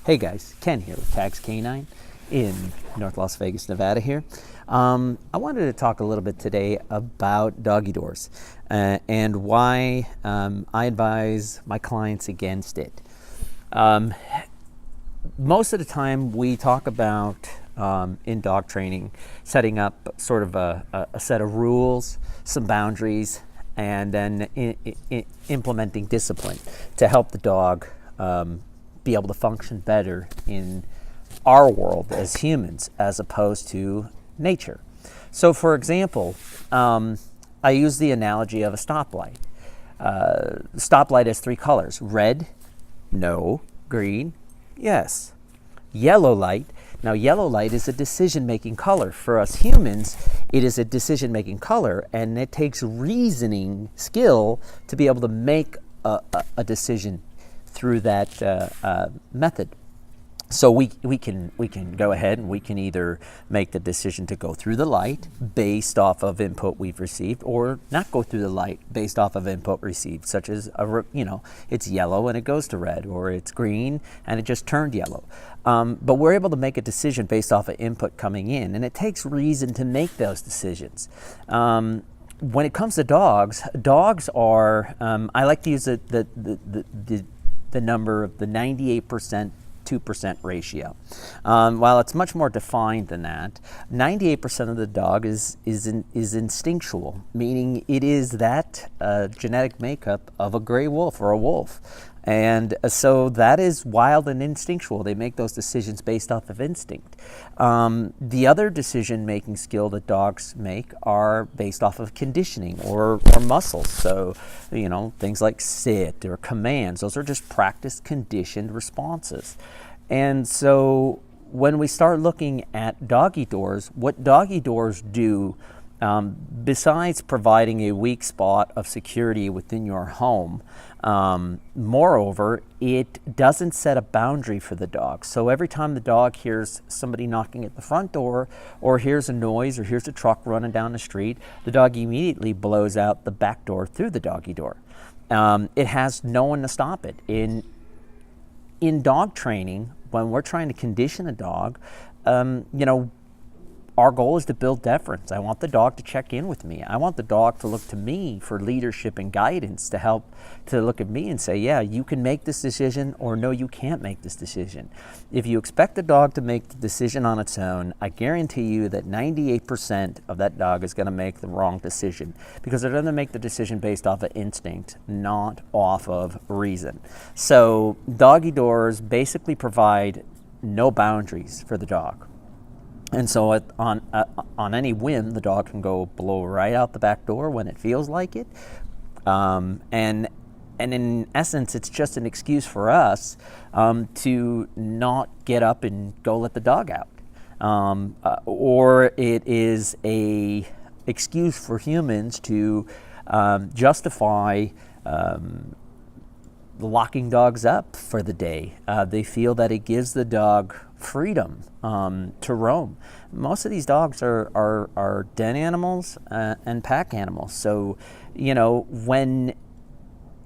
Hey guys, Ken here with Tags Canine in North Las Vegas, Nevada here. I wanted to talk a little bit today about doggy doors and why I advise my clients against it. Most of the time we talk about in dog training setting up sort of a set of rules, some boundaries, and then implementing discipline to help the dog be able to function better in our world as humans as opposed to nature. So for example, I use the analogy of a stoplight. Stoplight has three colors: red, no; green, yes; yellow light. Now yellow light is a decision-making color. For us humans, it is a decision-making color, and it takes reasoning skill to be able to make a decision through that method. So we can go ahead and we can either make the decision to go through the light based off of input we've received, or not go through the light based off of input received, such as it's yellow and it goes to red, or it's green and it just turned yellow. But we're able to make a decision based off of input coming in, and it takes reason to make those decisions. When it comes to dogs are I like to use the number of the 98% 2% ratio. While it's much more defined than that, 98% of the dog is instinctual, meaning it is that genetic makeup of a gray wolf or a wolf. And so that is wild and instinctual. They make those decisions based off of instinct. The other decision-making skill that dogs make are based off of conditioning or muscles. So, things like sit or commands. Those are just practiced, conditioned responses. And so when we start looking at doggy doors, what doggy doors do, besides providing a weak spot of security within your home, moreover, it doesn't set a boundary for the dog. So every time the dog hears somebody knocking at the front door, or hears a noise, or hears a truck running down the street, the dog immediately blows out the back door through the doggy door. It has no one to stop it. In dog training, when we're trying to condition a dog, our goal is to build deference. I want the dog to check in with me. I want the dog to look to me for leadership and guidance, to help to look at me and say, yeah, you can make this decision, or no, you can't make this decision. If you expect the dog to make the decision on its own, I guarantee you that 98% of that dog is going to make the wrong decision, because they're going to make the decision based off of instinct, not off of reason. So doggy doors basically provide no boundaries for the dog. And so on any whim, the dog can go blow right out the back door when it feels like it. And in essence, it's just an excuse for us to not get up and go let the dog out. Or it is a excuse for humans to justify locking dogs up for the day. They feel that it gives the dog freedom to roam. Most of these dogs are den animals and pack animals. So, when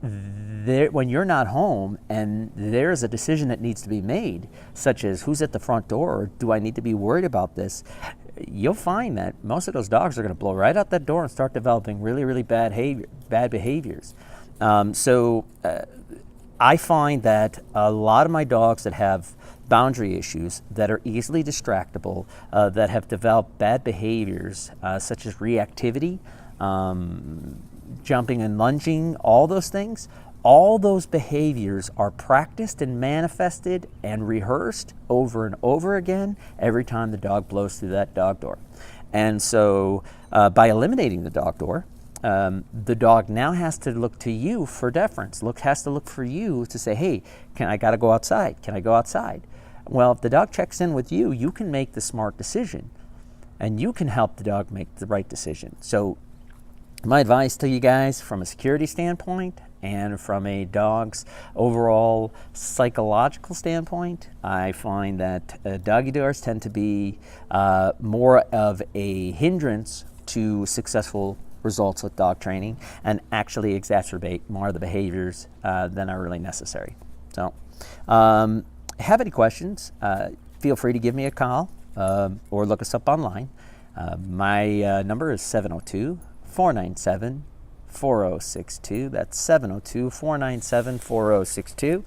you're not home and there's a decision that needs to be made, such as who's at the front door, or do I need to be worried about this, you'll find that most of those dogs are going to blow right out that door and start developing really, really bad behaviors. I find that a lot of my dogs that have boundary issues, that are easily distractible, that have developed bad behaviors, such as reactivity, jumping and lunging, all those things, all those behaviors are practiced and manifested and rehearsed over and over again every time the dog blows through that dog door. And so by eliminating the dog door, the dog now has to look to you for deference, has to look for you to say, hey, I got to go outside? Can I go outside? Well, if the dog checks in with you, you can make the smart decision, and you can help the dog make the right decision. So my advice to you guys, from a security standpoint and from a dog's overall psychological standpoint, I find that doggy doors tend to be more of a hindrance to successful results with dog training, and actually exacerbate more of the behaviors than are really necessary. So have any questions, feel free to give me a call or look us up online. My number is 702-497-4062. That's 702-497-4062.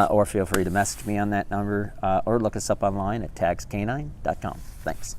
Or feel free to message me on that number or look us up online at tagscanine.com. Thanks.